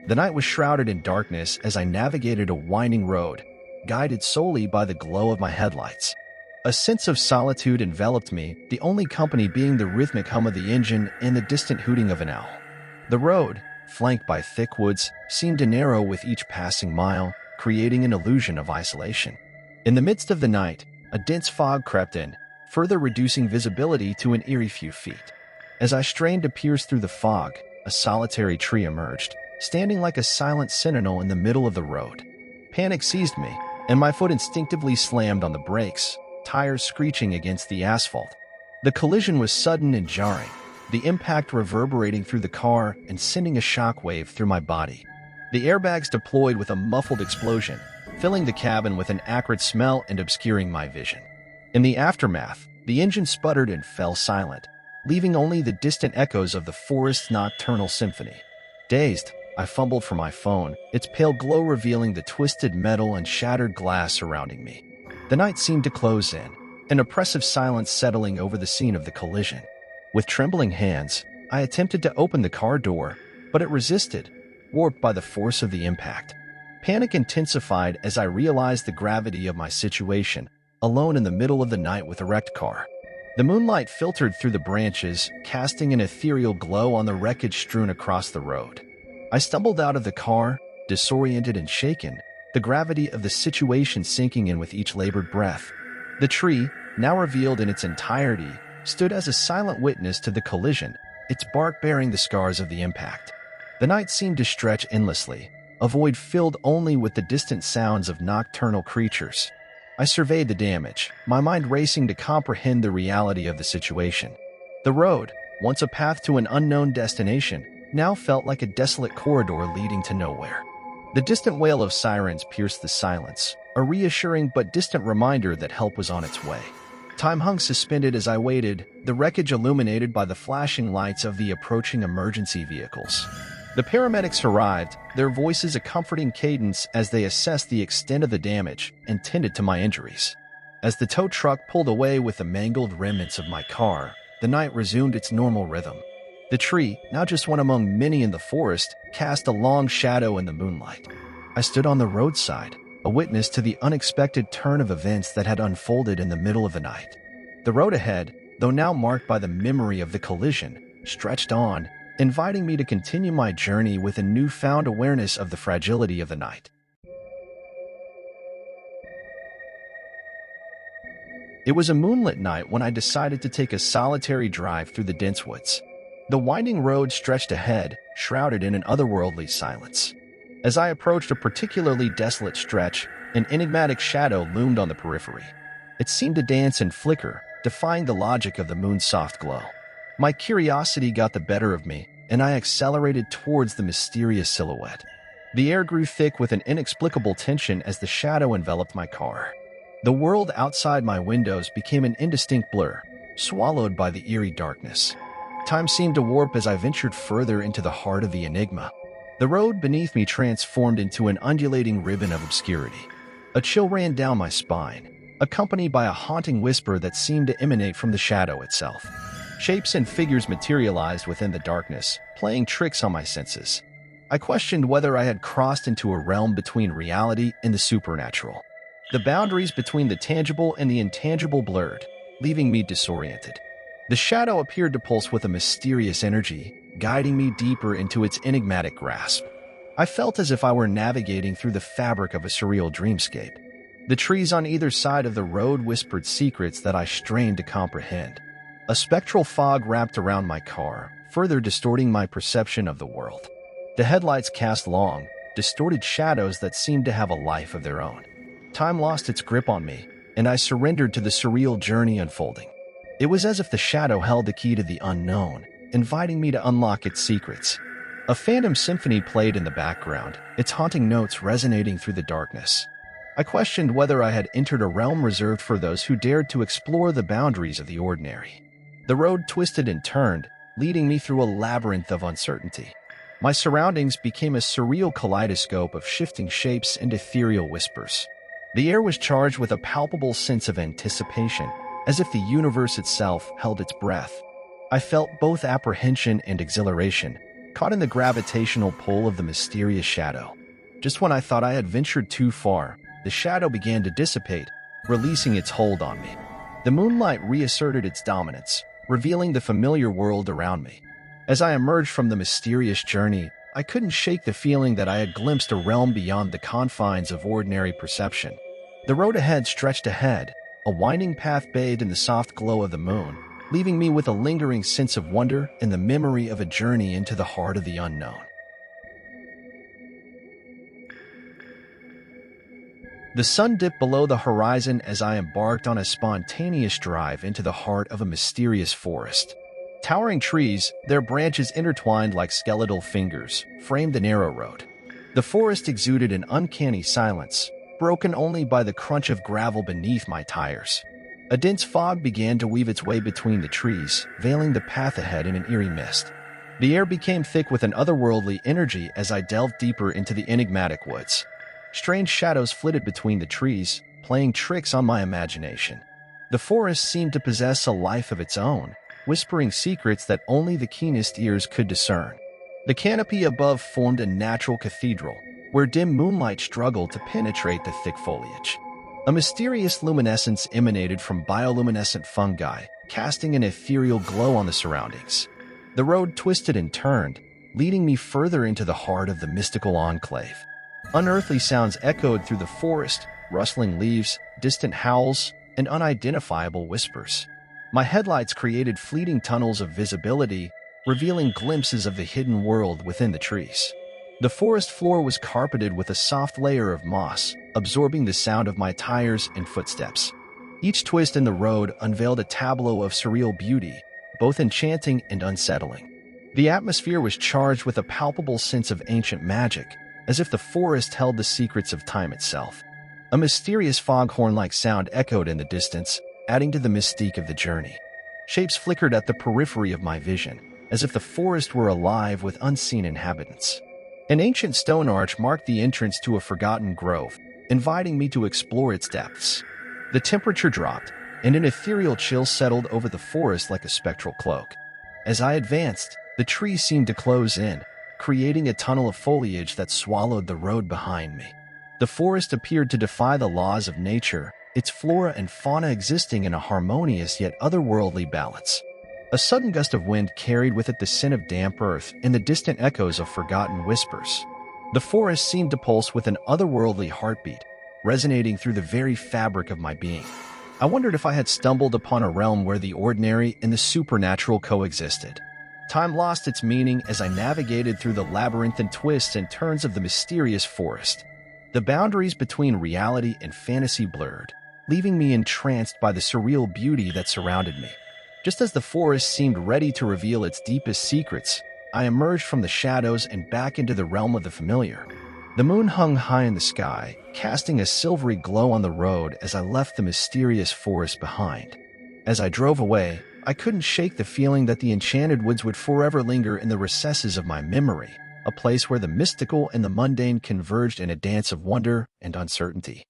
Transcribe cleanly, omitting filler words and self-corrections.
The night was shrouded in darkness as I navigated a winding road, guided solely by the glow of my headlights. A sense of solitude enveloped me, the only company being the rhythmic hum of the engine and the distant hooting of an owl. The road, flanked by thick woods, seemed to narrow with each passing mile, creating an illusion of isolation. In the midst of the night, a dense fog crept in, further reducing visibility to an eerie few feet. As I strained to pierce through the fog, a solitary tree emerged, standing like a silent sentinel in the middle of the road. Panic seized me, and my foot instinctively slammed on the brakes, tires screeching against the asphalt. The collision was sudden and jarring, the impact reverberating through the car and sending a shockwave through my body. The airbags deployed with a muffled explosion, filling the cabin with an acrid smell and obscuring my vision. In the aftermath, the engine sputtered and fell silent, leaving only the distant echoes of the forest's nocturnal symphony. Dazed, I fumbled for my phone, its pale glow revealing the twisted metal and shattered glass surrounding me. The night seemed to close in, an oppressive silence settling over the scene of the collision. With trembling hands, I attempted to open the car door, but it resisted, warped by the force of the impact. Panic intensified as I realized the gravity of my situation, alone in the middle of the night with a wrecked car. The moonlight filtered through the branches, casting an ethereal glow on the wreckage strewn across the road. I stumbled out of the car, disoriented and shaken, the gravity of the situation sinking in with each labored breath. The tree, now revealed in its entirety, stood as a silent witness to the collision, its bark bearing the scars of the impact. The night seemed to stretch endlessly, a void filled only with the distant sounds of nocturnal creatures. I surveyed the damage, my mind racing to comprehend the reality of the situation. The road, once a path to an unknown destination, now felt like a desolate corridor leading to nowhere. The distant wail of sirens pierced the silence, a reassuring but distant reminder that help was on its way. Time hung suspended as I waited, the wreckage illuminated by the flashing lights of the approaching emergency vehicles. The paramedics arrived, their voices a comforting cadence as they assessed the extent of the damage and tended to my injuries. As the tow truck pulled away with the mangled remnants of my car, the night resumed its normal rhythm. The tree, now just one among many in the forest, cast a long shadow in the moonlight. I stood on the roadside, a witness to the unexpected turn of events that had unfolded in the middle of the night. The road ahead, though now marked by the memory of the collision, stretched on, inviting me to continue my journey with a newfound awareness of the fragility of the night. It was a moonlit night when I decided to take a solitary drive through the dense woods. The winding road stretched ahead, shrouded in an otherworldly silence. As I approached a particularly desolate stretch, an enigmatic shadow loomed on the periphery. It seemed to dance and flicker, defying the logic of the moon's soft glow. My curiosity got the better of me, and I accelerated towards the mysterious silhouette. The air grew thick with an inexplicable tension as the shadow enveloped my car. The world outside my windows became an indistinct blur, swallowed by the eerie darkness. Time seemed to warp as I ventured further into the heart of the enigma. The road beneath me transformed into an undulating ribbon of obscurity. A chill ran down my spine, accompanied by a haunting whisper that seemed to emanate from the shadow itself. Shapes and figures materialized within the darkness, playing tricks on my senses. I questioned whether I had crossed into a realm between reality and the supernatural. The boundaries between the tangible and the intangible blurred, leaving me disoriented. The shadow appeared to pulse with a mysterious energy, guiding me deeper into its enigmatic grasp. I felt as if I were navigating through the fabric of a surreal dreamscape. The trees on either side of the road whispered secrets that I strained to comprehend. A spectral fog wrapped around my car, further distorting my perception of the world. The headlights cast long, distorted shadows that seemed to have a life of their own. Time lost its grip on me, and I surrendered to the surreal journey unfolding. It was as if the shadow held the key to the unknown, inviting me to unlock its secrets. A phantom symphony played in the background, its haunting notes resonating through the darkness. I questioned whether I had entered a realm reserved for those who dared to explore the boundaries of the ordinary. The road twisted and turned, leading me through a labyrinth of uncertainty. My surroundings became a surreal kaleidoscope of shifting shapes and ethereal whispers. The air was charged with a palpable sense of anticipation, as if the universe itself held its breath. I felt both apprehension and exhilaration, caught in the gravitational pull of the mysterious shadow. Just when I thought I had ventured too far, the shadow began to dissipate, releasing its hold on me. The moonlight reasserted its dominance, revealing the familiar world around me. As I emerged from the mysterious journey, I couldn't shake the feeling that I had glimpsed a realm beyond the confines of ordinary perception. The road ahead stretched ahead, a winding path bathed in the soft glow of the moon, leaving me with a lingering sense of wonder and the memory of a journey into the heart of the unknown. The sun dipped below the horizon as I embarked on a spontaneous drive into the heart of a mysterious forest. Towering trees, their branches intertwined like skeletal fingers, framed the narrow road. The forest exuded an uncanny silence, broken only by the crunch of gravel beneath my tires. A dense fog began to weave its way between the trees, veiling the path ahead in an eerie mist. The air became thick with an otherworldly energy as I delved deeper into the enigmatic woods. Strange shadows flitted between the trees, playing tricks on my imagination. The forest seemed to possess a life of its own, whispering secrets that only the keenest ears could discern. The canopy above formed a natural cathedral, where dim moonlight struggled to penetrate the thick foliage. A mysterious luminescence emanated from bioluminescent fungi, casting an ethereal glow on the surroundings. The road twisted and turned, leading me further into the heart of the mystical enclave. Unearthly sounds echoed through the forest, rustling leaves, distant howls, and unidentifiable whispers. My headlights created fleeting tunnels of visibility, revealing glimpses of the hidden world within the trees. The forest floor was carpeted with a soft layer of moss, absorbing the sound of my tires and footsteps. Each twist in the road unveiled a tableau of surreal beauty, both enchanting and unsettling. The atmosphere was charged with a palpable sense of ancient magic, as if the forest held the secrets of time itself. A mysterious foghorn-like sound echoed in the distance, adding to the mystique of the journey. Shapes flickered at the periphery of my vision, as if the forest were alive with unseen inhabitants. An ancient stone arch marked the entrance to a forgotten grove, inviting me to explore its depths. The temperature dropped, and an ethereal chill settled over the forest like a spectral cloak. As I advanced, the trees seemed to close in, creating a tunnel of foliage that swallowed the road behind me. The forest appeared to defy the laws of nature, its flora and fauna existing in a harmonious yet otherworldly balance. A sudden gust of wind carried with it the scent of damp earth and the distant echoes of forgotten whispers. The forest seemed to pulse with an otherworldly heartbeat, resonating through the very fabric of my being. I wondered if I had stumbled upon a realm where the ordinary and the supernatural coexisted. Time lost its meaning as I navigated through the labyrinthine twists and turns of the mysterious forest. The boundaries between reality and fantasy blurred, leaving me entranced by the surreal beauty that surrounded me. Just as the forest seemed ready to reveal its deepest secrets, I emerged from the shadows and back into the realm of the familiar. The moon hung high in the sky, casting a silvery glow on the road as I left the mysterious forest behind. As I drove away, I couldn't shake the feeling that the enchanted woods would forever linger in the recesses of my memory, a place where the mystical and the mundane converged in a dance of wonder and uncertainty.